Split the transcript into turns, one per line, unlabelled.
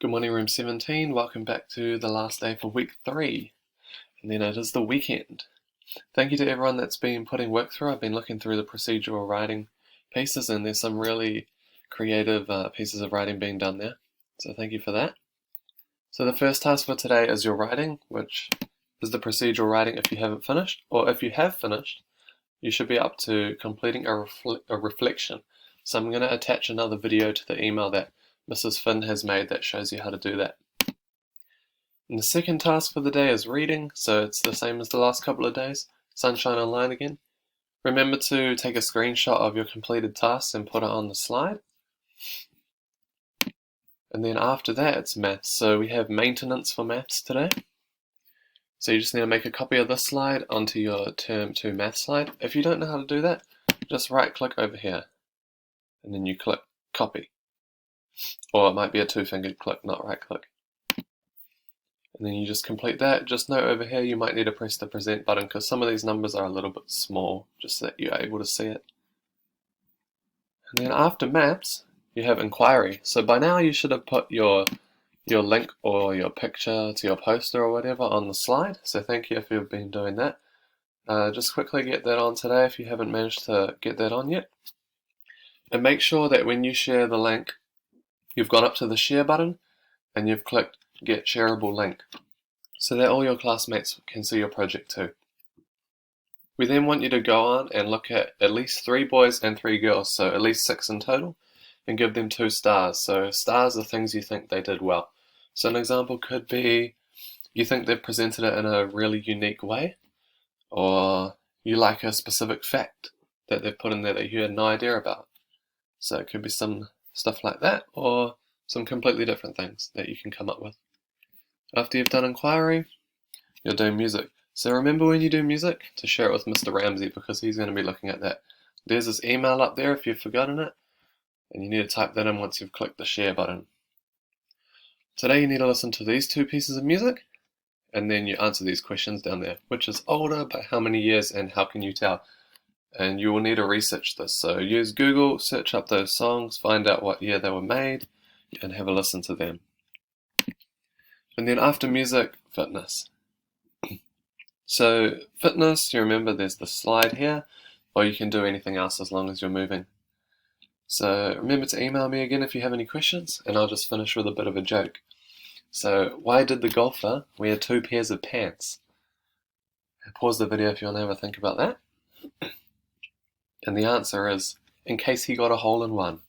Good morning, room 17. Welcome back to the last day for week 3. And then it is the weekend. Thank you to everyone that's been putting work through. I've been looking through the procedural writing pieces, and there's some really creative pieces of writing being done there. So thank you for that. So the first task for today is your writing, which is the procedural writing if you haven't finished. Or if you have finished, you should be up to completing a reflection. So I'm going to attach another video to the email that Mrs. Finn has made that shows you how to do that. And the second task for the day is reading, so it's the same as the last couple of days. Sunshine Online again. Remember to take a screenshot of your completed tasks and put it on the slide. And then after that it's maths. So we have maintenance for maths today. So you just need to make a copy of this slide onto your term 2 math slide. If you don't know how to do that, just right click over here and then you click copy. Or it might be a 2-fingered click, not right click. And then you just complete that. Just note over here you might need to press the present button because some of these numbers are a little bit small, just so that you're able to see it. And then after maths, you have inquiry. So by now you should have put your link or your picture to your poster or whatever on the slide. So thank you if you've been doing that. Just quickly get that on today if you haven't managed to get that on yet. And make sure that when you share the link, you've gone up to the share button and you've clicked get shareable link so that all your classmates can see your project too. We then want you to go on and look at least 3 boys and 3 girls, so at least 6 in total, and give them 2 stars. So stars are things you think they did well. So an example could be you think they've presented it in a really unique way, or you like a specific fact that they've put in there that you had no idea about. So it could be some stuff like that, or some completely different things that you can come up with. After you've done inquiry, you'll do music. So remember when you do music to share it with Mr. Ramsey because he's going to be looking at that. There's this email up there if you've forgotten it, and you need to type that in once you've clicked the share button. Today you need to listen to these 2 pieces of music, and then you answer these questions down there. Which is older, by how many years, and how can you tell? And you will need to research this. So use Google, search up those songs, find out what year they were made, and have a listen to them. And then after music, fitness. So fitness, you remember there's the slide here, or you can do anything else as long as you're moving. So remember to email me again if you have any questions, and I'll just finish with a bit of a joke. So why did the golfer wear 2 pairs of pants? Pause the video if you want to have a think about that. And the answer is, in case he got a hole in one.